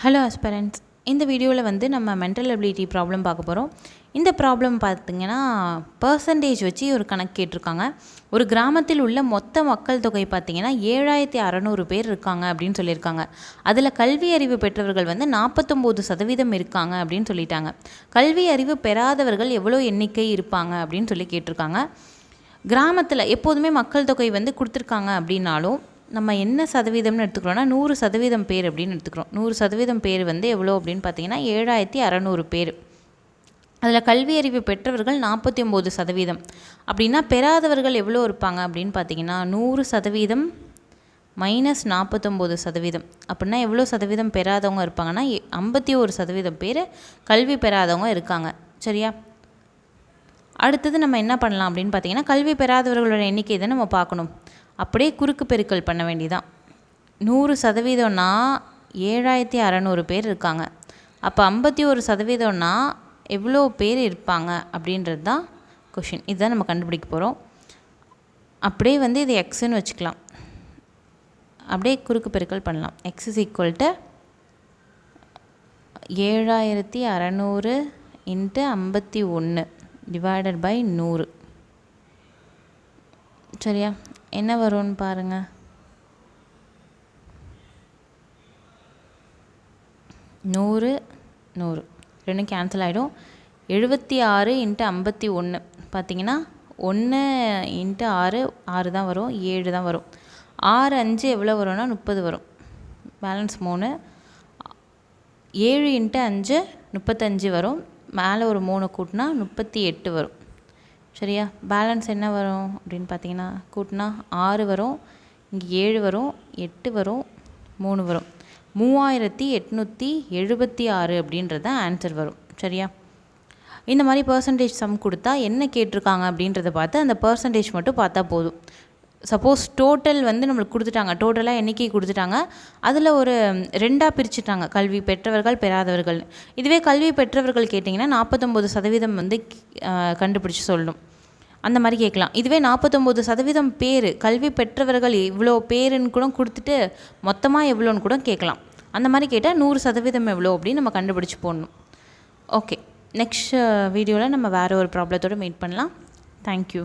Hello aspirants, இந்த வீடியோவில் வந்து நம்ம மென்டல் எபிலிட்டி ப்ராப்ளம் பார்க்க போகிறோம். இந்த ப்ராப்ளம் பார்த்திங்கன்னா பர்சன்டேஜ் வச்சு ஒரு கணக்கு கேட்டிருக்காங்க. ஒரு கிராமத்தில் உள்ள மொத்த மக்கள் தொகை பார்த்திங்கன்னா 7600 பேர் இருக்காங்க அப்படின்னு சொல்லியிருக்காங்க. அதில் கல்வி அறிவு பெற்றவர்கள் வந்து 49% இருக்காங்க அப்படின்னு சொல்லிட்டாங்க. கல்வி அறிவு பெறாதவர்கள் எவ்வளோ எண்ணிக்கை இருப்பாங்க அப்படின்னு சொல்லி கேட்டிருக்காங்க. கிராமத்தில் எப்போதுமே மக்கள் தொகை வந்து கொடுத்துருக்காங்க அப்படின்னாலும் நம்ம என்ன சதவீதம்னு எடுத்துக்கிறோன்னா 100% பேர் அப்படின்னு எடுத்துக்கிறோம். 100% பேர் வந்து எவ்வளோ அப்படின்னு பார்த்தீங்கன்னா 7600 பேர். அதில் கல்வி அறிவு பெற்றவர்கள் 49% அப்படின்னா பெறாதவர்கள் எவ்வளோ இருப்பாங்க அப்படின்னு பார்த்தீங்கன்னா 100% மைனஸ் 49% அப்படின்னா எவ்வளோ சதவீதம் பெறாதவங்க இருப்பாங்கன்னா 51% பேர் கல்வி பெறாதவங்க இருக்காங்க. சரியா? அடுத்தது நம்ம என்ன பண்ணலாம் அப்படின்னு பார்த்தீங்கன்னா கல்வி பெறாதவர்களோட எண்ணிக்கை தான் நம்ம பார்க்கணும். அப்படியே குறுக்கு பெருக்கல் பண்ண வேண்டியதான். 100%னா 7600 பேர் இருக்காங்க. அப்போ 51%னா எவ்வளோ பேர் இருப்பாங்க அப்படின்றது தான் கொஷின். இதுதான் நம்ம கண்டுபிடிக்க போகிறோம். அப்படியே வந்து இது எக்ஸ்ன்னு வச்சுக்கலாம். அப்படியே குறுக்கு பெருக்கல் பண்ணலாம். X is equal to 7600 into 51 divided by 100. சரியா? என்ன வரும்னு பாருங்கள். 100 100 ரெண்டும் கேன்சல் ஆகிடும். 76 இன்ட்டு 51 பார்த்திங்கன்னா 1 இன்ட்டு 6 6 தான் வரும், 7 தான் வரும். 6 5 எவ்வளோ வரும்னா 30 வரும். பேலன்ஸ் 3. 7 இன்ட்டு 5 35 வரும். மேலே ஒரு 3 கூட்டினா 38 வரும். சரியா? பேலன்ஸ் என்ன வரும் அப்படின்னு பார்த்தீங்கன்னா கூட்டினா 6 வரும், இங்கே 7 வரும், 8 வரும், 3 வரும். 3876 அப்படின்றது தான் ஆன்சர் வரும். சரியா? இந்த மாதிரி பர்சன்டேஜ் சம் கொடுத்தா என்ன கேட்டிருக்காங்க அப்படின்றத பார்த்து அந்த பர்சன்டேஜ் மட்டும் பார்த்தா போதும். சப்போஸ் டோட்டல் வந்து நம்மளுக்கு கொடுத்துட்டாங்க, டோட்டலாக எண்ணிக்கை கொடுத்துட்டாங்க, அதில் ஒரு 2ஆக பிரிச்சுட்டாங்க, கல்வி பெற்றவர்கள் பெறாதவர்கள். இதுவே கல்வி பெற்றவர்கள் கேட்டிங்கன்னா 49% வந்து கண்டுபிடிச்சி சொல்லணும். அந்த மாதிரி கேட்கலாம். இதுவே 49% பேர் கல்வி பெற்றவர்கள் இவ்வளோ பேருன்னு கூட கொடுத்துட்டு மொத்தமாக எவ்வளோன்னு கூட கேட்கலாம். அந்த மாதிரி கேட்டால் 100% எவ்வளோ அப்படின்னு நம்ம கண்டுபிடிச்சி போடணும். ஓகே, நெக்ஸ்ட் வீடியோவில் நம்ம வேறு ஒரு ப்ராப்ளத்தோடு மீட் பண்ணலாம். தேங்க்யூ.